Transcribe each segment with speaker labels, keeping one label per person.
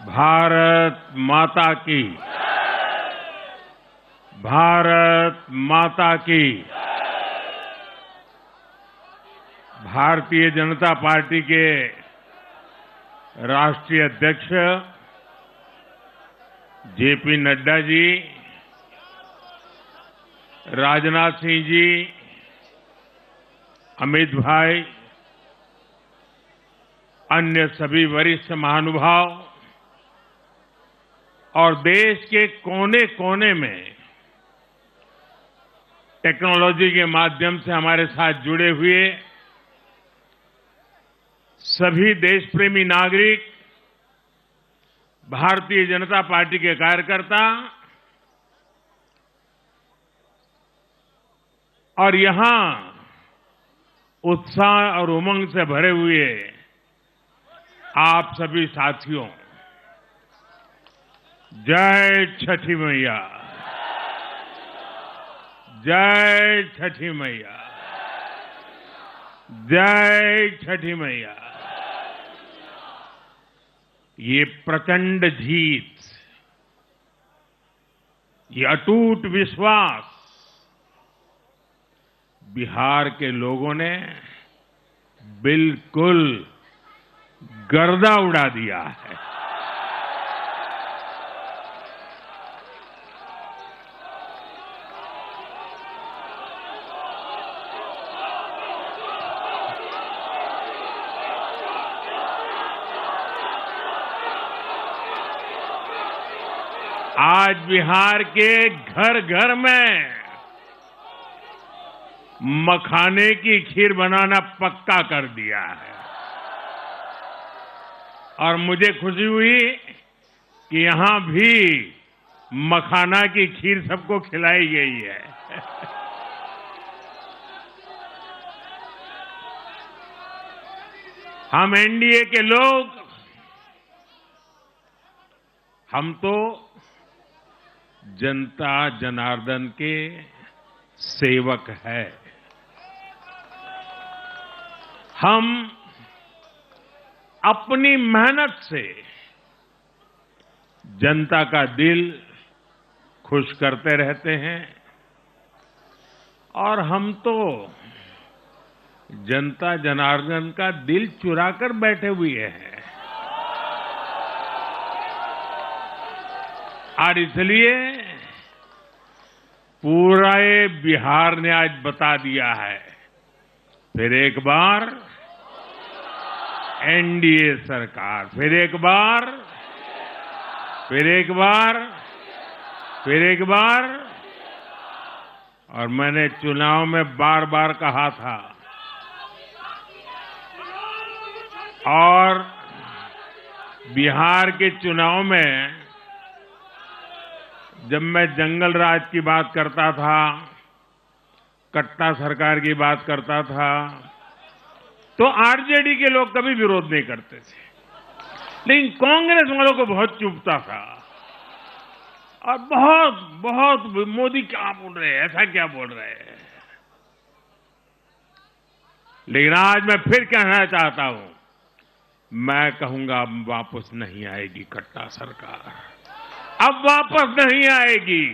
Speaker 1: भारत माता की। भारत माता की। भारतीय जनता पार्टी के राष्ट्रीय अध्यक्ष जेपी नड्डा जी, राजनाथ सिंह जी, अमित भाई, अन्य सभी वरिष्ठ महानुभाव और देश के कोने कोने में टेक्नोलॉजी के माध्यम से हमारे साथ जुड़े हुए सभी देशप्रेमी नागरिक, भारतीय जनता पार्टी के कार्यकर्ता और यहां उत्साह और उमंग से भरे हुए आप सभी साथियों, जय छठी मैया। जय छठी मैया। जय छठी मैया। ये प्रचंड जीत, ये अटूट विश्वास बिहार के लोगों ने बिल्कुल गर्दा उड़ा दिया है। आज बिहार के घर घर में मखाने की खीर बनाना पक्का कर दिया है और मुझे खुशी हुई कि यहां भी मखाना की खीर सबको खिलाई गई है। हम एनडीए के लोग, हम तो जनता जनार्दन के सेवक है। हम अपनी मेहनत से जनता का दिल खुश करते रहते हैं और हम तो जनता जनार्दन का दिल चुरा कर बैठे हुए हैं। और इसलिए पूरा ये बिहार ने आज बता दिया है, फिर एक बार एनडीए सरकार, फिर एक बार, फिर एक बार, फिर एक बार। और मैंने चुनाव में बार बार कहा था और बिहार के चुनाव में जब मैं जंगल राज की बात करता था, कट्टा सरकार की बात करता था, तो आरजेडी के लोग कभी विरोध नहीं करते थे, लेकिन कांग्रेस वालों को बहुत चुभता था और बहुत बहुत मोदी क्या बोल रहे हैं, ऐसा क्या बोल रहे हैं। लेकिन आज मैं फिर कहना चाहता हूं, मैं कहूंगा अब वापस नहीं आएगी कट्टा सरकार, अब वापस नहीं आएगी,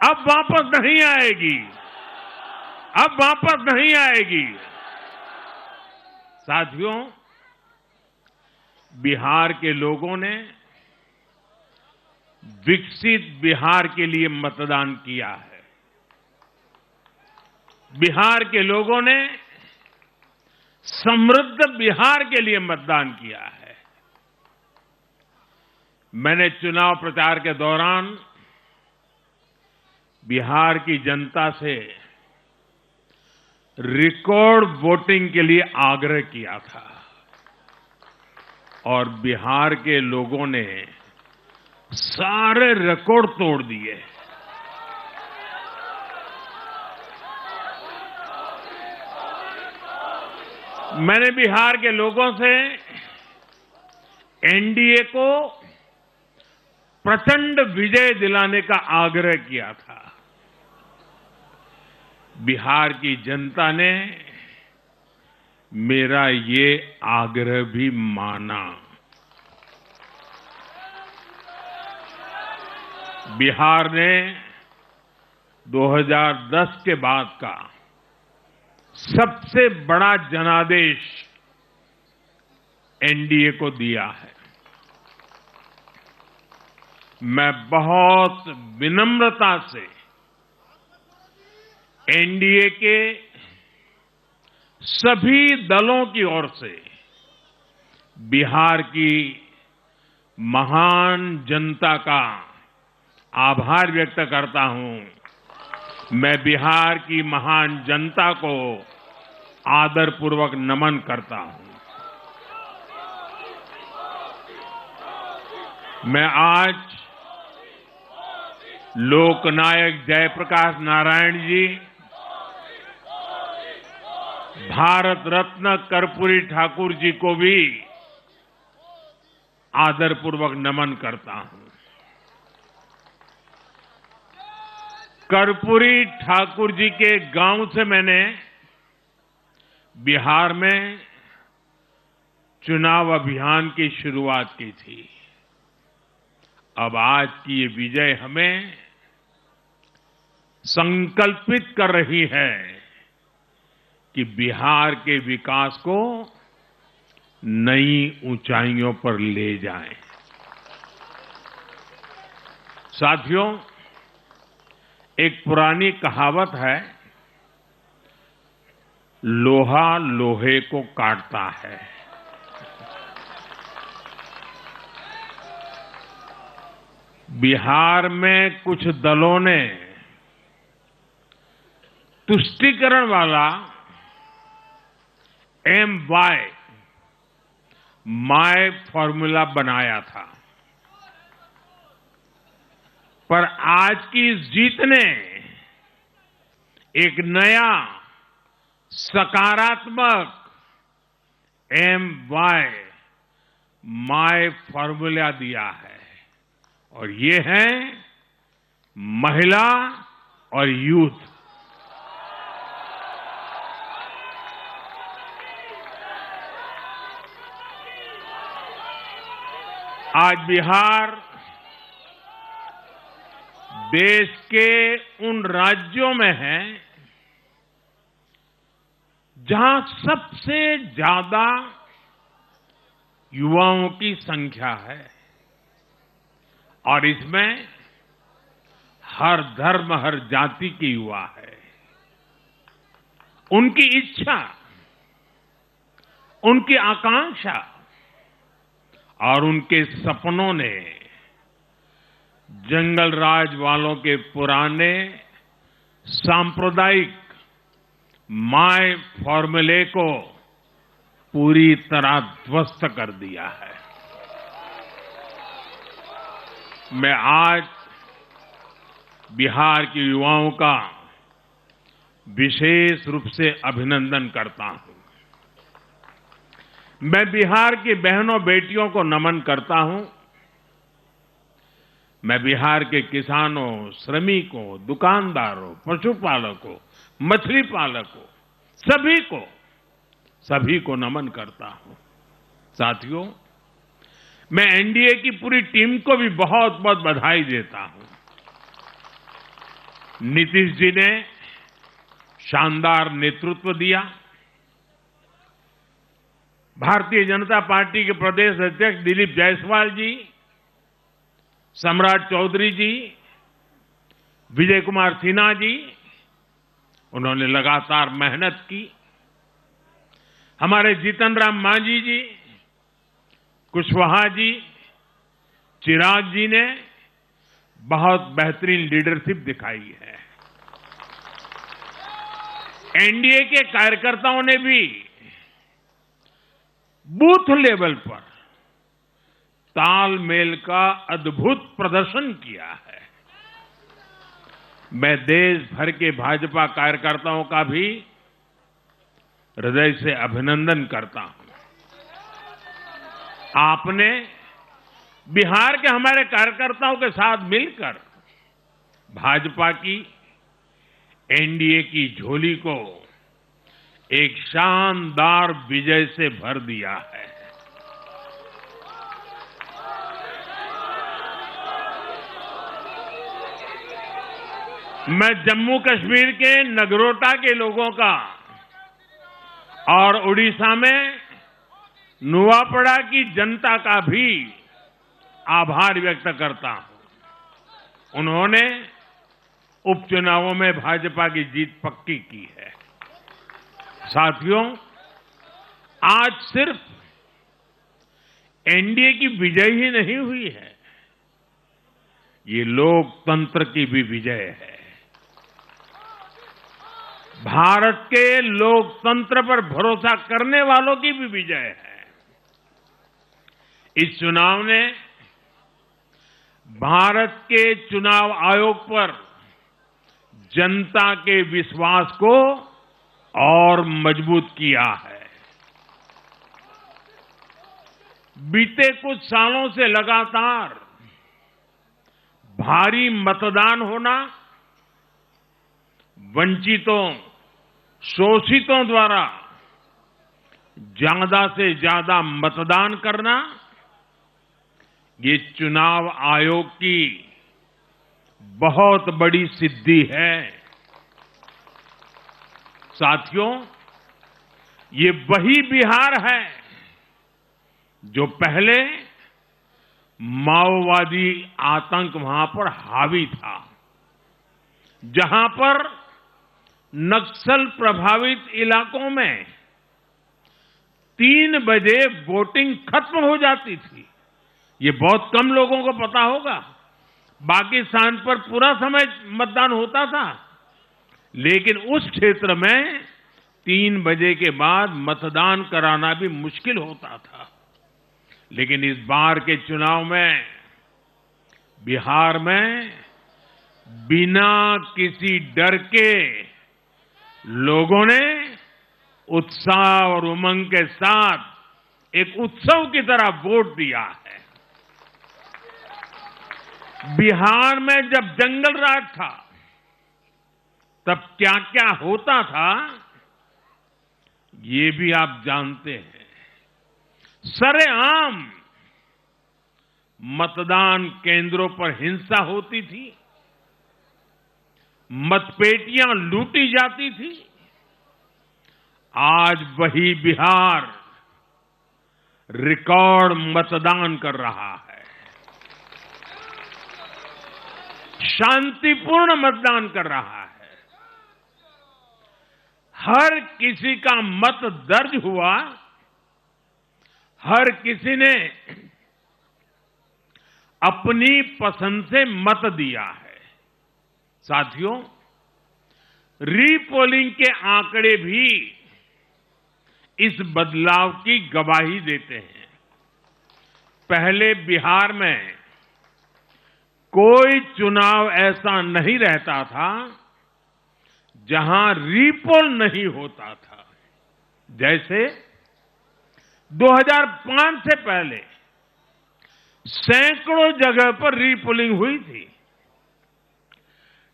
Speaker 1: अब वापस नहीं आएगी, अब वापस नहीं आएगी। साथियों, बिहार के लोगों ने विकसित बिहार के लिए मतदान किया है। बिहार के लोगों ने समृद्ध बिहार के लिए मतदान किया है। मैंने चुनाव प्रचार के दौरान बिहार की जनता से रिकॉर्ड वोटिंग के लिए आग्रह किया था और बिहार के लोगों ने सारे रिकॉर्ड तोड़ दिए। मैंने बिहार के लोगों से एनडीए को प्रचंड विजय दिलाने का आग्रह किया था। बिहार की जनता ने मेरा ये आग्रह भी माना। बिहार ने 2010 के बाद का सबसे बड़ा जनादेश एनडीए को दिया है। मैं बहुत विनम्रता से एनडीए के सभी दलों की ओर से बिहार की महान जनता का आभार व्यक्त करता हूं। मैं बिहार की महान जनता को आदरपूर्वक नमन करता हूं। मैं आज लोकनायक जयप्रकाश नारायण जी, भारत रत्न कर्पूरी ठाकुर जी को भी आदरपूर्वक नमन करता हूं। कर्पूरी ठाकुर जी के गांव से मैंने बिहार में चुनाव अभियान की शुरुआत की थी। अब आज की ये विजय हमें संकल्पित कर रही है कि बिहार के विकास को नई ऊंचाइयों पर ले जाएं। साथियों, एक पुरानी कहावत है, लोहा लोहे को काटता है। बिहार में कुछ दलों ने तुष्टीकरण वाला माय फॉर्मूला बनाया था, पर आज की इस जीत ने एक नया सकारात्मक माय फॉर्मूला दिया है, और ये है महिला और यूथ। आज बिहार देश के उन राज्यों में है जहां सबसे ज्यादा युवाओं की संख्या है, और इसमें हर धर्म, हर जाति के युवा है। उनकी इच्छा, उनकी आकांक्षा और उनके सपनों ने जंगल राज वालों के पुराने सांप्रदायिक माय फॉर्मूले को पूरी तरह ध्वस्त कर दिया है। मैं आज बिहार के युवाओं का विशेष रूप से अभिनंदन करता हूं। मैं बिहार की बहनों बेटियों को नमन करता हूं। मैं बिहार के किसानों, श्रमिकों, दुकानदारों, पशुपालकों, मछली पालकों, सभी को नमन करता हूं। साथियों, मैं एनडीए की पूरी टीम को भी बहुत बहुत बधाई देता हूं। नीतीश जी ने शानदार नेतृत्व दिया। भारतीय जनता पार्टी के प्रदेश अध्यक्ष दिलीप जायसवाल जी, सम्राट चौधरी जी, विजय कुमार सिन्हा जी, उन्होंने लगातार मेहनत की। हमारे जीतन राम मांझी जी, कुशवाहा जी, चिराग जी ने बहुत बेहतरीन लीडरशिप दिखाई है। एनडीए के कार्यकर्ताओं ने भी बूथ लेवल पर तालमेल का अद्भुत प्रदर्शन किया है। मैं देश भर के भाजपा कार्यकर्ताओं का भी हृदय से अभिनंदन करता हूं। आपने बिहार के हमारे कार्यकर्ताओं के साथ मिलकर भाजपा की एनडीए की झोली को एक शानदार विजय से भर दिया है। मैं जम्मू कश्मीर के नगरोटा के लोगों का और उड़ीसा में नुआपड़ा की जनता का भी आभार व्यक्त करता हूं। उन्होंने उपचुनावों में भाजपा की जीत पक्की की है। साथियों, आज सिर्फ एनडीए की विजय ही नहीं हुई है, ये लोकतंत्र की भी विजय है। भारत के लोकतंत्र पर भरोसा करने वालों की भी विजय है। इस चुनाव ने भारत के चुनाव आयोग पर जनता के विश्वास को और मजबूत किया है। बीते कुछ सालों से लगातार भारी मतदान होना, वंचितों, शोषितों द्वारा ज्यादा से ज्यादा मतदान करना, ये चुनाव आयोग की बहुत बड़ी सिद्धि है। साथियों, ये वही बिहार है जो पहले माओवादी आतंक वहां पर हावी था, जहां पर नक्सल प्रभावित इलाकों में 3 बजे वोटिंग खत्म हो जाती थी। ये बहुत कम लोगों को पता होगा। बाकी स्थान पर पूरा समय मतदान होता था, लेकिन उस क्षेत्र में 3 बजे के बाद मतदान कराना भी मुश्किल होता था। लेकिन इस बार के चुनाव में बिहार में बिना किसी डर के लोगों ने उत्साह और उमंग के साथ एक उत्सव की तरह वोट दिया है। बिहार में जब जंगल राज था, तब क्या क्या होता था, ये भी आप जानते हैं। सरेआम मतदान केंद्रों पर हिंसा होती थी, मतपेटियां लूटी जाती थी। आज वही बिहार रिकॉर्ड मतदान कर रहा है। शांतिपूर्ण मतदान कर रहा है। हर किसी का मत दर्ज हुआ, हर किसी ने अपनी पसंद से मत दिया है। साथियों, रीपोलिंग के आंकड़े भी इस बदलाव की गवाही देते हैं। पहले बिहार में कोई चुनाव ऐसा नहीं रहता था जहां रीपोल नहीं होता था। जैसे 2005 से पहले सैकड़ों जगह पर रीपोलिंग हुई थी।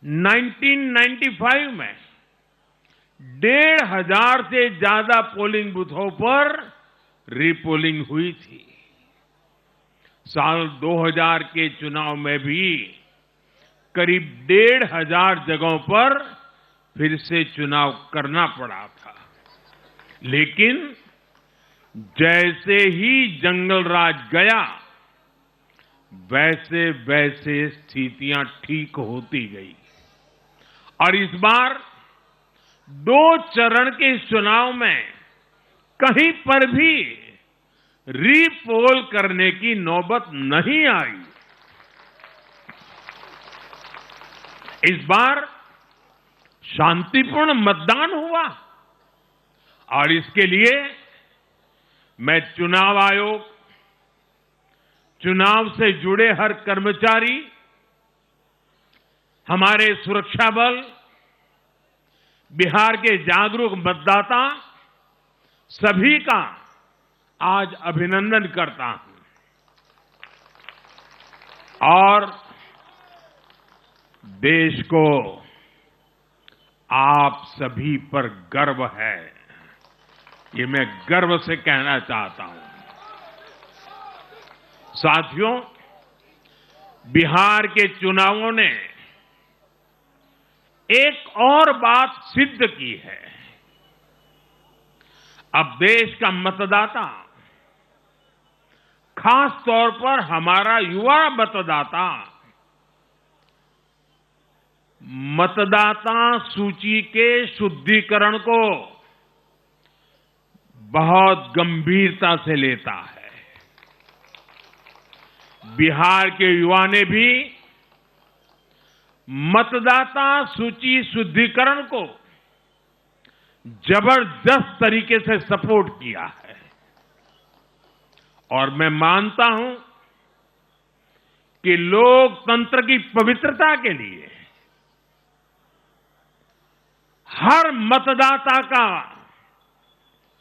Speaker 1: 1995 में 1,500 से ज्यादा पोलिंग बूथों पर रीपोलिंग हुई थी। साल 2000 के चुनाव में भी करीब 1,500 जगहों पर फिर से चुनाव करना पड़ा था। लेकिन जैसे ही जंगल राज गया, वैसे वैसे स्थितियां ठीक होती गई और इस बार 2 चरण के इस चुनाव में कहीं पर भी रीपोल करने की नौबत नहीं आई। इस बार शांतिपूर्ण मतदान हुआ और इसके लिए मैं चुनाव आयोग, चुनाव से जुड़े हर कर्मचारी, हमारे सुरक्षा बल, बिहार के जागरूक मतदाता, सभी का आज अभिनंदन करता हूं और देश को आप सभी पर गर्व है, ये मैं गर्व से कहना चाहता हूं। साथियों, बिहार के चुनावों ने एक और बात सिद्ध की है। अब देश का मतदाता, खास तौर पर हमारा युवा मतदाता, मतदाता सूची के शुद्धिकरण को बहुत गंभीरता से लेता है। बिहार के युवा ने भी मतदाता सूची शुद्धिकरण को जबरदस्त तरीके से सपोर्ट किया है और मैं मानता हूं कि लोकतंत्र की पवित्रता के लिए हर मतदाता का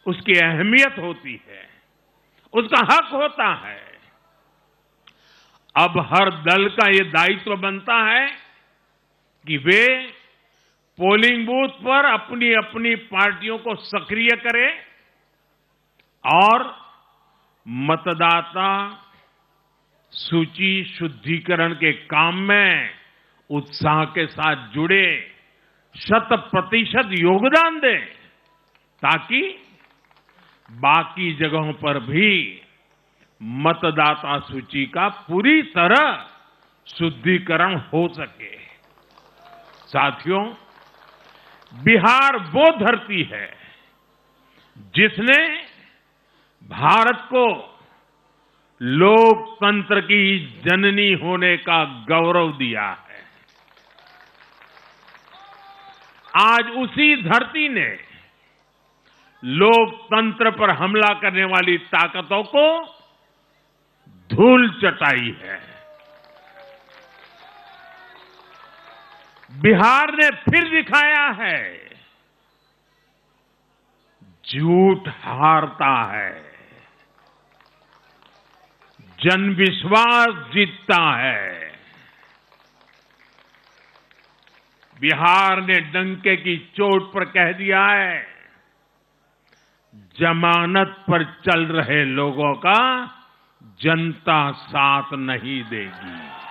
Speaker 1: उसकी अहमियत होती है, उसका हक होता है। अब हर दल का यह दायित्व बनता है कि वे पोलिंग बूथ पर अपनी अपनी पार्टियों को सक्रिय करें और मतदाता सूची शुद्धिकरण के काम में उत्साह के साथ जुड़े, 100% योगदान दें, ताकि बाकी जगहों पर भी मतदाता सूची का पूरी तरह शुद्धिकरण हो सके। साथियों, बिहार वो धरती है जिसने भारत को लोकतंत्र की जननी होने का गौरव दिया है। आज उसी धरती ने लोकतंत्र पर हमला करने वाली ताकतों को धूल चटाई है। बिहार ने फिर दिखाया है, झूठ हारता है, जन विश्वास जीतता है। बिहार ने डंके की चोट पर कह दिया है, जमानत पर चल रहे लोगों का जनता साथ नहीं देगी।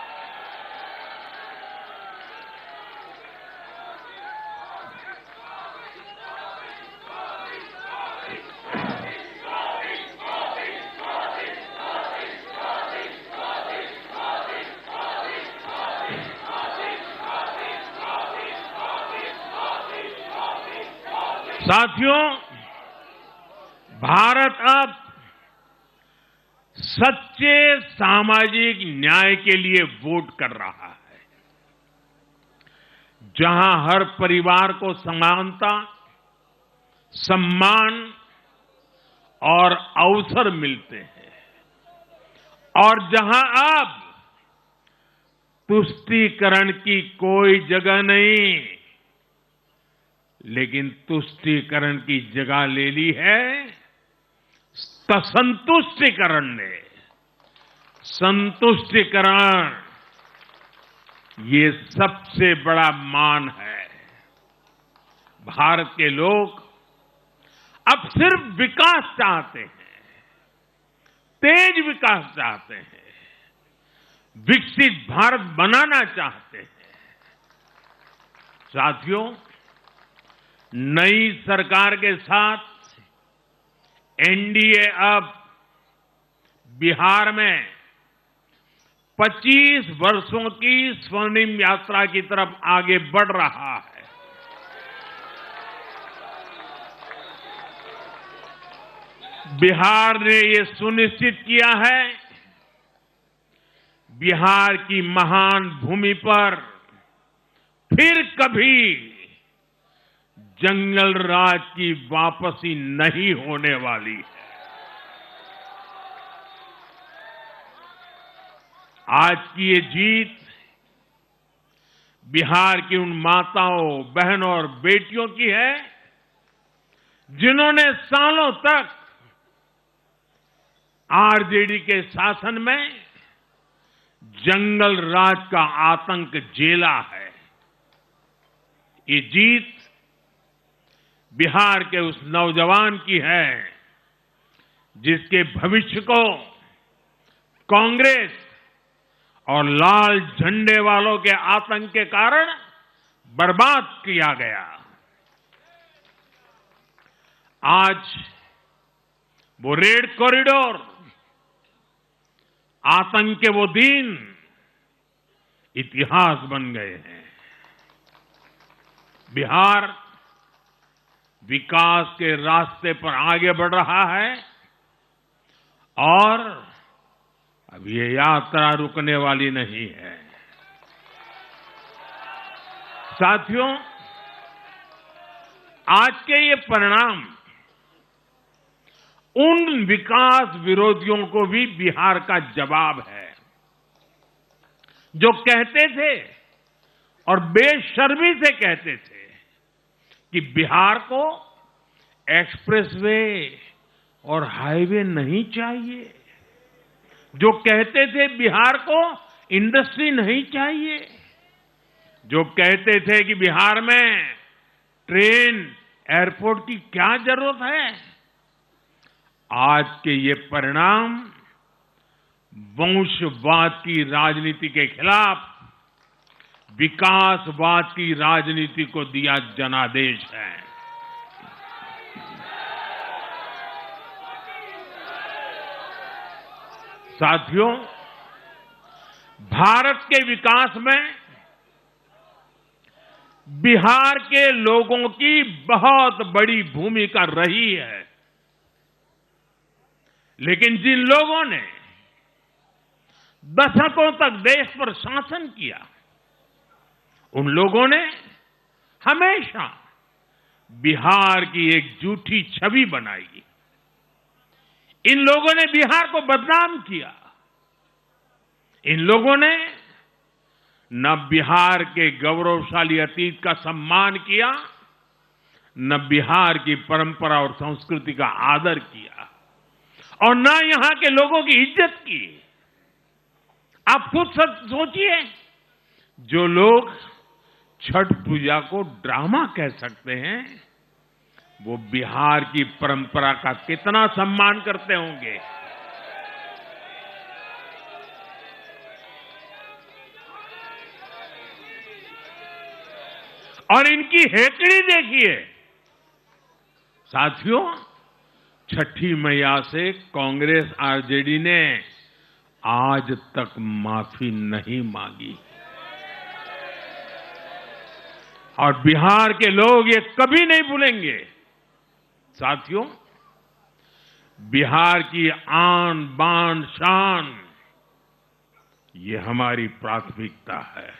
Speaker 1: साथियों, भारत अब सच्चे सामाजिक न्याय के लिए वोट कर रहा है, जहां हर परिवार को समानता, सम्मान और अवसर मिलते हैं और जहां अब तुष्टीकरण की कोई जगह नहीं, लेकिन तुष्टीकरण की जगह ले ली है संतुष्टीकरण ने। संतुष्टीकरण ये सबसे बड़ा मान है। भारत के लोग अब सिर्फ विकास चाहते हैं, तेज विकास चाहते हैं, विकसित भारत बनाना चाहते हैं। साथियों, नई सरकार के साथ एनडीए अब बिहार में 25 वर्षों की स्वर्णिम यात्रा की तरफ आगे बढ़ रहा है। बिहार ने ये सुनिश्चित किया है, बिहार की महान भूमि पर फिर कभी जंगल राज की वापसी नहीं होने वाली है। आज की ये जीत बिहार की उन माताओं, बहनों और बेटियों की है जिन्होंने सालों तक आरजेडी के शासन में जंगल राज का आतंक झेला है। ये जीत बिहार के उस नौजवान की है जिसके भविष्य को कांग्रेस और लाल झंडे वालों के आतंक के कारण बर्बाद किया गया। आज वो रेड कॉरिडोर, आतंक के वो दिन इतिहास बन गए हैं। बिहार विकास के रास्ते पर आगे बढ़ रहा है और अब ये यात्रा रुकने वाली नहीं है। साथियों, आज के ये परिणाम उन विकास विरोधियों को भी बिहार का जवाब है, जो कहते थे और बेशर्मी से कहते थे कि बिहार को एक्सप्रेसवे और हाईवे नहीं चाहिए, जो कहते थे बिहार को इंडस्ट्री नहीं चाहिए, जो कहते थे कि बिहार में ट्रेन, एयरपोर्ट की क्या जरूरत है। आज के ये परिणाम वंशवाद की राजनीति के खिलाफ विकासवाद की राजनीति को दिया जनादेश है। साथियों, भारत के विकास में बिहार के लोगों की बहुत बड़ी भूमिका रही है, लेकिन जिन लोगों ने दशकों तक देश पर शासन किया, उन लोगों ने हमेशा बिहार की एक झूठी छवि बनाई। इन लोगों ने बिहार को बदनाम किया। इन लोगों ने न बिहार के गौरवशाली अतीत का सम्मान किया, न बिहार की परंपरा और संस्कृति का आदर किया, और न यहां के लोगों की इज्जत की। आप खुद सोचिए, जो लोग छठ पूजा को ड्रामा कह सकते हैं, वो बिहार की परंपरा का कितना सम्मान करते होंगे। और इनकी हेकड़ी देखिए। साथियों, छठी मैया से कांग्रेस आरजेडी ने आज तक माफी नहीं मांगी, और बिहार के लोग ये कभी नहीं भूलेंगे। साथियों, बिहार की आन बान शान, ये हमारी प्राथमिकता है।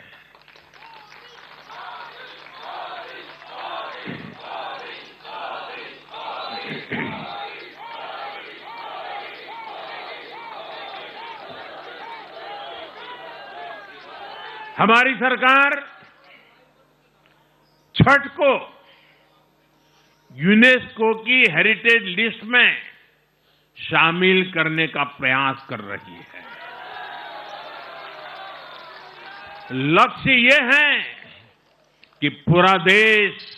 Speaker 1: हमारी सरकार छठ को यूनेस्को की हेरिटेज लिस्ट में शामिल करने का प्रयास कर रही है। लक्ष्य ये है कि पूरा देश,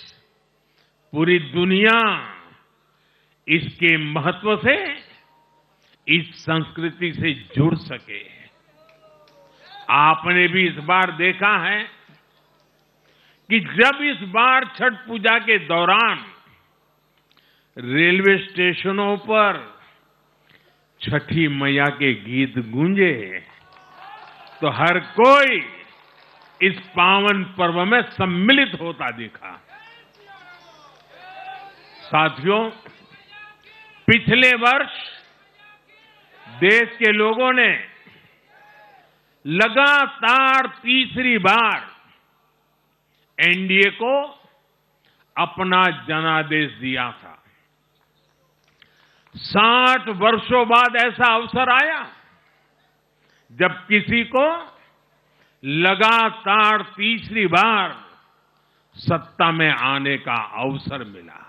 Speaker 1: पूरी दुनिया इसके महत्व से, इस संस्कृति से जुड़ सके। आपने भी इस बार देखा है कि जब इस बार छठ पूजा के दौरान रेलवे स्टेशनों पर छठी मैया के गीत गूंजे, तो हर कोई इस पावन पर्व में सम्मिलित होता दिखा। साथियों, पिछले वर्ष देश के लोगों ने लगातार तीसरी बार एनडीए को अपना जनादेश दिया था। 60 वर्षों बाद ऐसा अवसर आया जब किसी को लगातार तीसरी बार सत्ता में आने का अवसर मिला।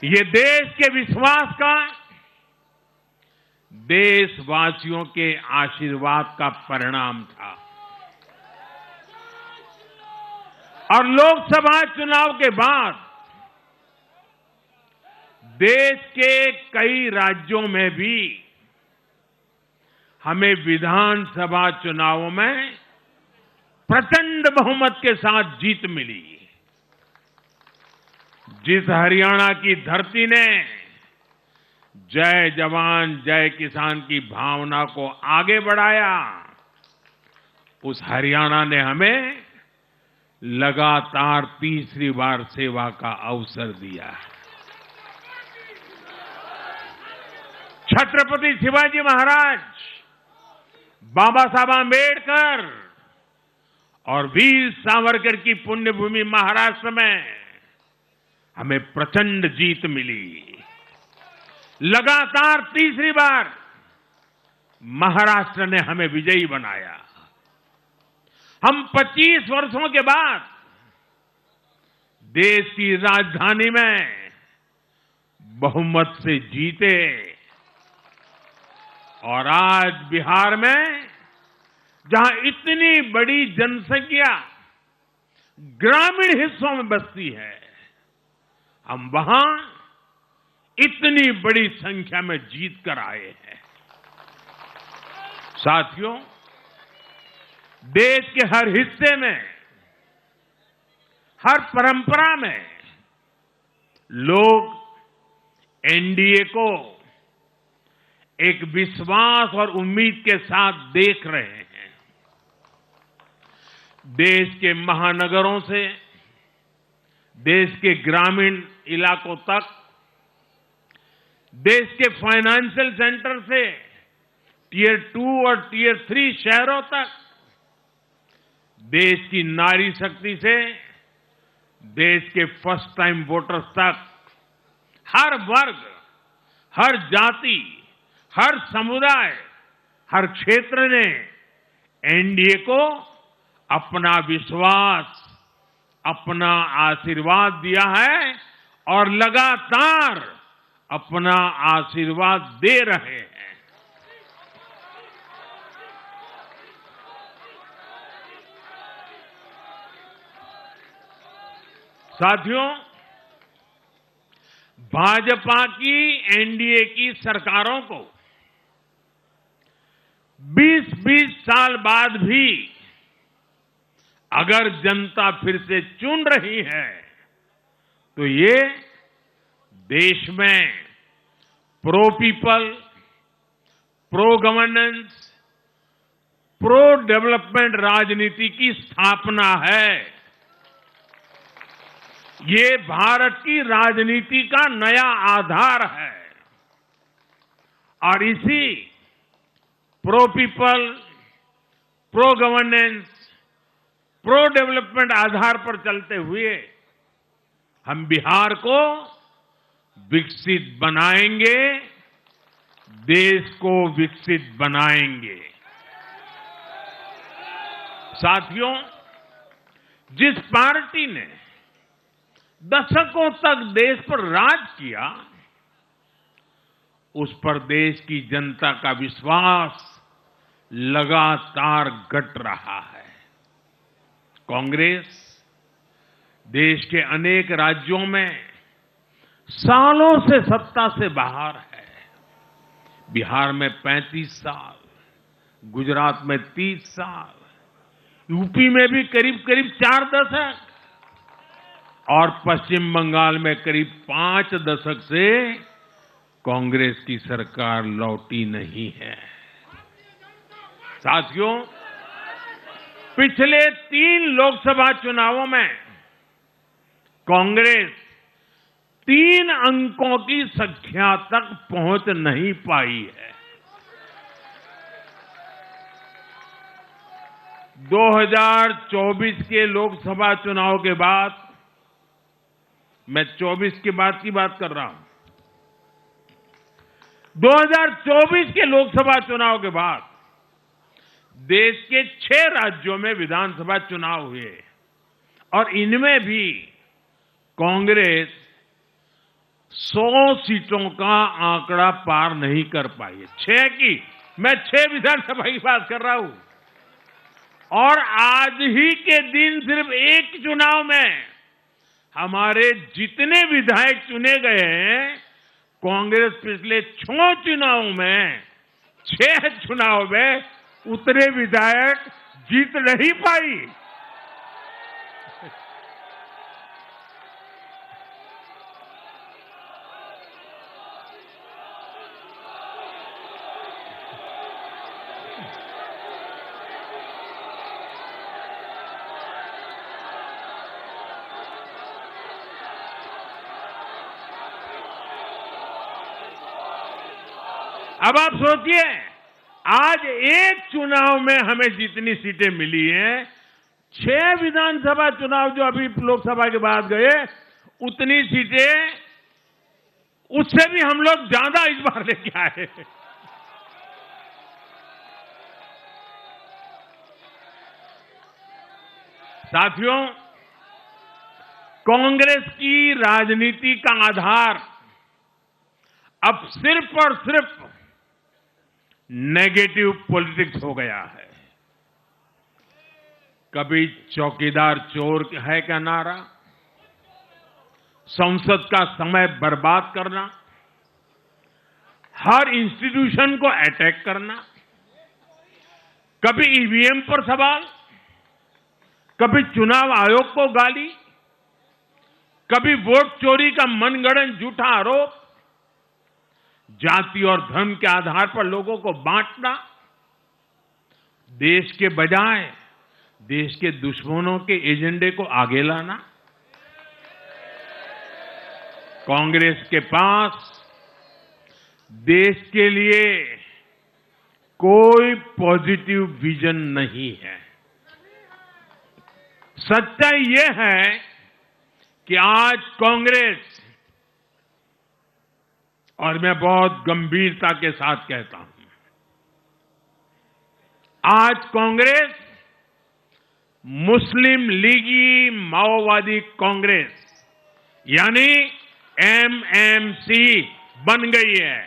Speaker 1: ये देश के विश्वास का, देशवासियों के आशीर्वाद का परिणाम था। और लोकसभा चुनाव के बाद देश के कई राज्यों में भी हमें विधानसभा चुनावों में प्रचंड बहुमत के साथ जीत मिली। जिस हरियाणा की धरती ने जय जवान जय किसान की भावना को आगे बढ़ाया, उस हरियाणा ने हमें लगातार तीसरी बार सेवा का अवसर दिया है। छत्रपति शिवाजी महाराज, बाबा साहब आंबेडकर और वीर सावरकर की पुण्यभूमि महाराष्ट्र में हमें प्रचंड जीत मिली। लगातार तीसरी बार महाराष्ट्र ने हमें विजयी बनाया। हम 25 वर्षों के बाद देश की राजधानी में बहुमत से जीते और आज बिहार में जहां इतनी बड़ी जनसंख्या ग्रामीण हिस्सों में बसती है, हम वहां इतनी बड़ी संख्या में जीत कर आए हैं। साथियों, देश के हर हिस्से में, हर परंपरा में लोग एनडीए को एक विश्वास और उम्मीद के साथ देख रहे हैं। देश के महानगरों से देश के ग्रामीण इलाकों तक, देश के फाइनेंशियल सेंटर से टियर 2 और टियर 3 शहरों तक, देश की नारी शक्ति से देश के फर्स्ट टाइम वोटर्स तक, हर वर्ग, हर जाति, हर समुदाय, हर क्षेत्र ने एनडीए को अपना विश्वास, अपना आशीर्वाद दिया है और लगातार अपना आशीर्वाद दे रहे हैं। साथियों, भाजपा की एनडीए की सरकारों को 20-20 साल बाद भी अगर जनता फिर से चुन रही है, तो ये देश में pro people, pro governance, pro development राजनीति की स्थापना है। ये भारत की राजनीति का नया आधार है और इसी pro people, pro governance, pro development आधार पर चलते हुए हम बिहार को विकसित बनाएंगे, देश को विकसित बनाएंगे। साथियों, जिस पार्टी ने दशकों तक देश पर राज किया, उस पर देश की जनता का विश्वास लगातार घट रहा है। कांग्रेस देश के अनेक राज्यों में सालों से सत्ता से बाहर है। बिहार में 35 साल, गुजरात में 30 साल, यूपी में भी करीब करीब 4 दशक और पश्चिम बंगाल में करीब 5 दशक से कांग्रेस की सरकार लौटी नहीं है। साथियों, पिछले 3 लोकसभा चुनावों में कांग्रेस 3 अंकों की संख्या तक पहुंच नहीं पाई है। 2024 के लोकसभा चुनाव के बाद, मैं 24 के बाद की बात कर रहा हूं, 2024 के लोकसभा चुनाव के बाद देश के 6 राज्यों में विधानसभा चुनाव हुए और इनमें भी कांग्रेस 100 सीटों का आंकड़ा पार नहीं कर पाई है। 6 की, मैं 6 विधानसभा की बात कर रहा हूं और आज ही के दिन सिर्फ एक चुनाव में हमारे जितने विधायक चुने गए हैं, कांग्रेस पिछले 6 चुनावों में 6 चुनाव में उतने विधायक जीत नहीं पाई। अब आप सोचिए, आज एक चुनाव में हमें जितनी सीटें मिली हैं, 6 विधानसभा चुनाव जो अभी लोकसभा के बाद गए, उतनी सीटें उससे भी हम लोग ज्यादा इस बार लेके आए। साथियों, कांग्रेस की राजनीति का आधार अब सिर्फ और सिर्फ नेगेटिव पॉलिटिक्स हो गया है। कभी चौकीदार चोर है का नारा, संसद का समय बर्बाद करना, हर इंस्टीट्यूशन को अटैक करना, कभी ईवीएम पर सवाल, कभी चुनाव आयोग को गाली, कभी वोट चोरी का मनगढ़ंत झूठा आरोप, जाति और धर्म के आधार पर लोगों को बांटना, देश के बजाय देश के दुश्मनों के एजेंडे को आगे लाना। कांग्रेस के पास देश के लिए कोई पॉजिटिव विजन नहीं है। सच्चाई यह है कि आज कांग्रेस, और मैं बहुत गंभीरता के साथ कहता हूं, आज कांग्रेस मुस्लिम लीगी माओवादी कांग्रेस यानी एमएमसी बन गई है।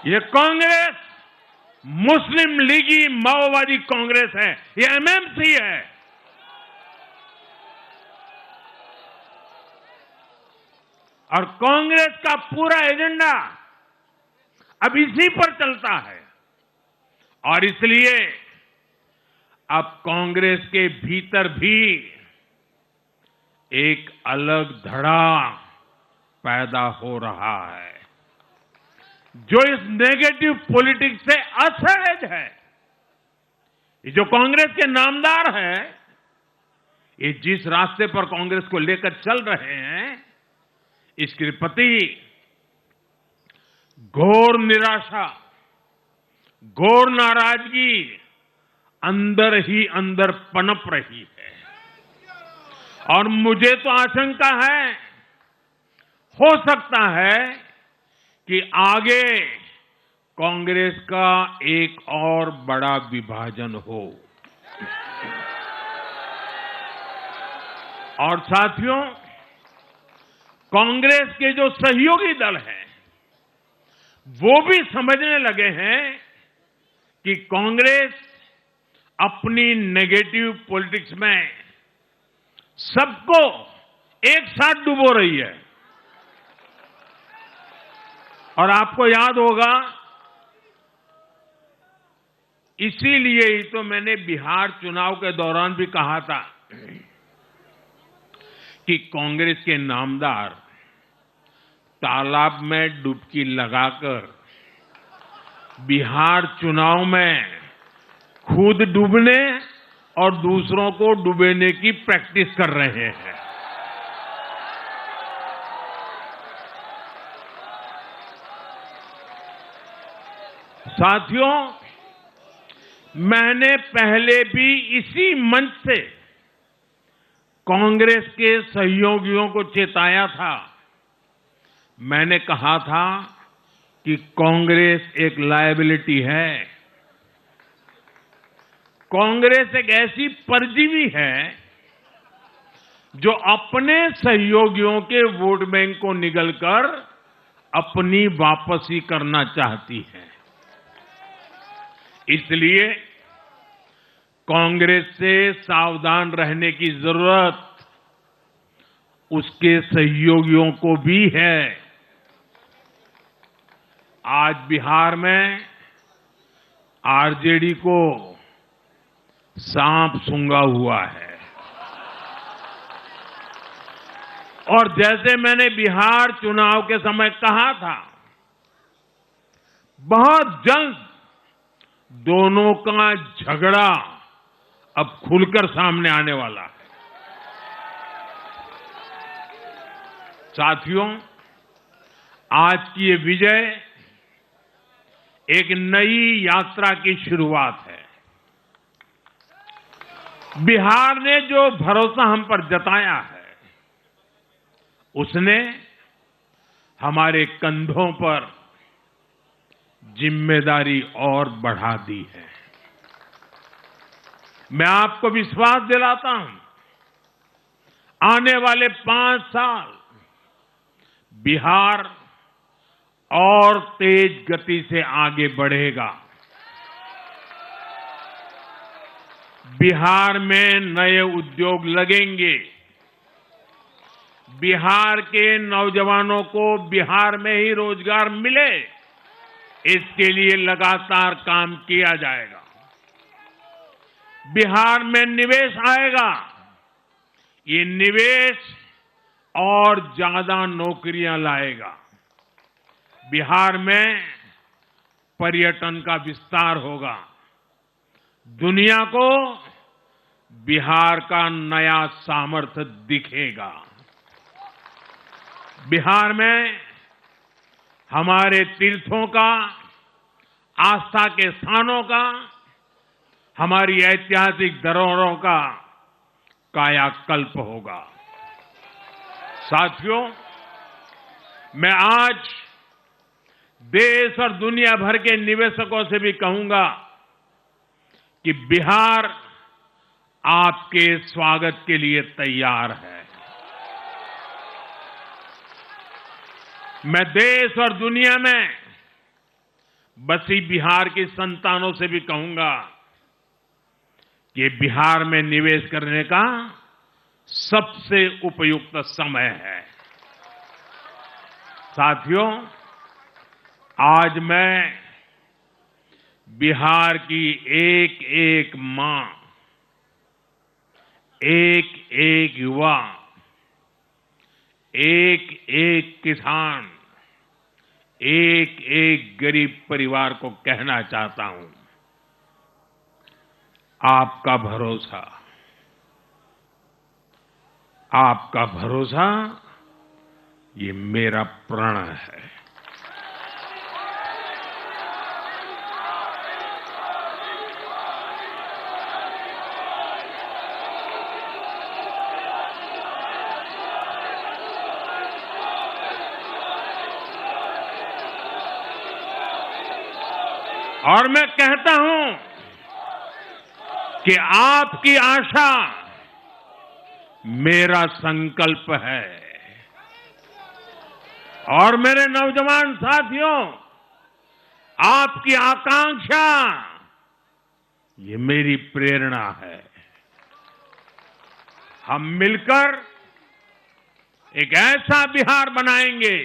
Speaker 1: ये कांग्रेस मुस्लिम लीगी माओवादी कांग्रेस है, ये एमएमसी है। और कांग्रेस का पूरा एजेंडा अब इसी पर चलता है। और इसलिए अब कांग्रेस के भीतर भी एक अलग धड़ा पैदा हो रहा है, जो इस नेगेटिव पॉलिटिक्स से असहज है। ये जो कांग्रेस के नामदार हैं, ये जिस रास्ते पर कांग्रेस को लेकर चल रहे हैं, इसके प्रति घोर निराशा, घोर नाराजगी अंदर ही अंदर पनप रही है। और मुझे तो आशंका है, हो सकता है कि आगे कांग्रेस का एक और बड़ा विभाजन हो। और साथियों, कांग्रेस के जो सहयोगी दल हैं, वो भी समझने लगे हैं कि कांग्रेस अपनी नेगेटिव पॉलिटिक्स में सबको एक साथ डुबो रही है। और आपको याद होगा, इसीलिए ही तो मैंने बिहार चुनाव के दौरान भी कहा था कि कांग्रेस के नामदार तालाब में डुबकी लगाकर बिहार चुनाव में खुद डूबने और दूसरों को डुबोने की प्रैक्टिस कर रहे हैं। साथियों, मैंने पहले भी इसी मंच से कांग्रेस के सहयोगियों को चेताया था। मैंने कहा था कि कांग्रेस एक लायबिलिटी है। कांग्रेस एक ऐसी परजीवी है जो अपने सहयोगियों के वोट बैंक को निगलकर अपनी वापसी करना चाहती है। इसलिए कांग्रेस से सावधान रहने की जरूरत उसके सहयोगियों को भी है। आज बिहार में आरजेडी को सांप सूंघा हुआ है और जैसे मैंने बिहार चुनाव के समय कहा था, बहुत जल्द दोनों का झगड़ा अब खुलकर सामने आने वाला है। साथियों, आज की ये विजय एक नई यात्रा की शुरुआत है। बिहार ने जो भरोसा हम पर जताया है, उसने हमारे कंधों पर जिम्मेदारी और बढ़ा दी है। मैं आपको विश्वास दिलाता हूं, आने वाले 5 साल बिहार और तेज गति से आगे बढ़ेगा। बिहार में नए उद्योग लगेंगे। बिहार के नौजवानों को बिहार में ही रोजगार मिले, इसके लिए लगातार काम किया जाएगा। बिहार में निवेश आएगा। ये निवेश और ज्यादा नौकरियां लाएगा। बिहार में पर्यटन का विस्तार होगा। दुनिया को बिहार का नया सामर्थ्य दिखेगा। बिहार में हमारे तीर्थों का, आस्था के स्थानों का, हमारी ऐतिहासिक धरोहरों का कायाकल्प होगा। साथियों, मैं आज देश और दुनिया भर के निवेशकों से भी कहूंगा कि बिहार आपके स्वागत के लिए तैयार है। मैं देश और दुनिया में बसी बिहार की संतानों से भी कहूंगा कि बिहार में निवेश करने का सबसे उपयुक्त समय है। साथियों, आज मैं बिहार की एक एक मां, एक एक युवा, एक एक किसान, एक एक गरीब परिवार को कहना चाहता हूं, आपका भरोसा, आपका भरोसा ये मेरा प्रण है। और मैं कहता हूं कि आपकी आशा मेरा संकल्प है। और मेरे नौजवान साथियों, आपकी आकांक्षा ये मेरी प्रेरणा है। हम मिलकर एक ऐसा बिहार बनाएंगे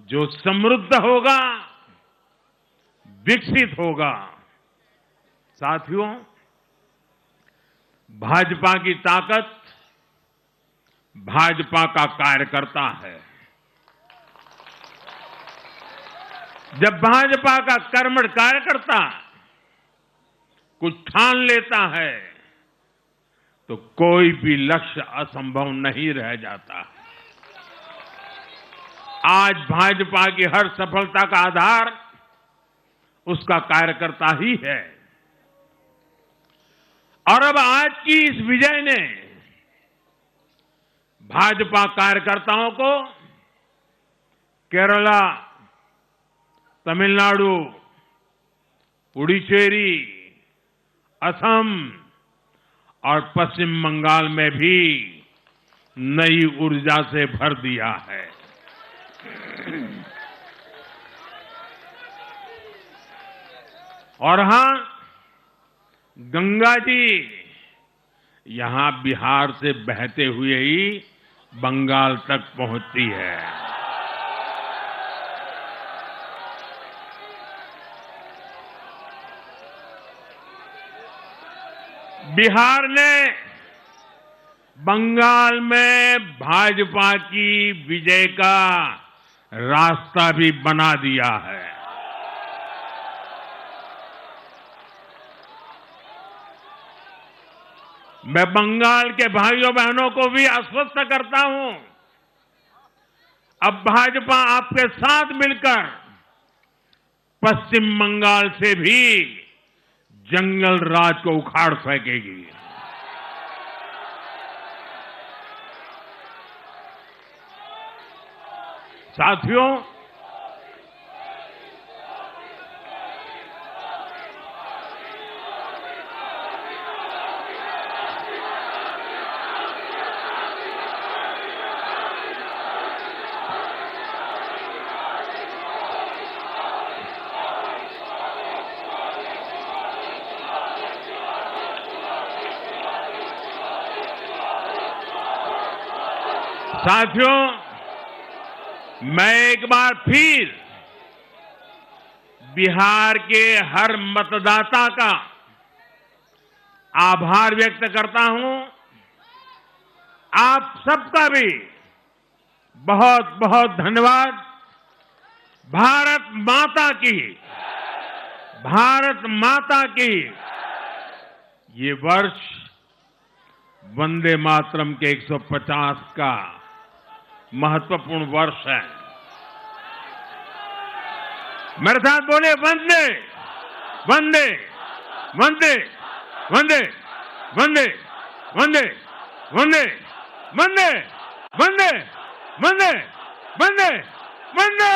Speaker 1: जो समृद्ध होगा, विकसित होगा। साथियों, भाजपा की ताकत भाजपा का कार्यकर्ता है। जब भाजपा का कर्मठ कार्यकर्ता कुछ ठान लेता है तो कोई भी लक्ष्य असंभव नहीं रह जाता। आज भाजपा की हर सफलता का आधार उसका कार्यकर्ता ही है। और अब आज की इस विजय ने भाजपा कार्यकर्ताओं को केरला, तमिलनाडु, पुडुचेरी, असम और पश्चिम बंगाल में भी नई ऊर्जा से भर दिया है। और हां, गंगा जी यहां बिहार से बहते हुए ही बंगाल तक पहुंचती है। बिहार ने बंगाल में भाजपा की विजय का रास्ता भी बना दिया है। मैं बंगाल के भाइयों बहनों को भी आश्वस्त करता हूं, अब भाजपा आपके साथ मिलकर पश्चिम बंगाल से भी जंगल राज को उखाड़ फेंकेगी। साथियों, मैं एक बार फिर बिहार के हर मतदाता का आभार व्यक्त करता हूं। आप सबका भी बहुत बहुत धन्यवाद। भारत माता की ये वर्ष वंदे मातरम के 150 का महत्वपूर्ण वर्ष है। मेरे साथ बोले वंदे वंदे वंदे वंदे वंदे वंदे वंदे वंदे वंदे वंदे वंदे वंदे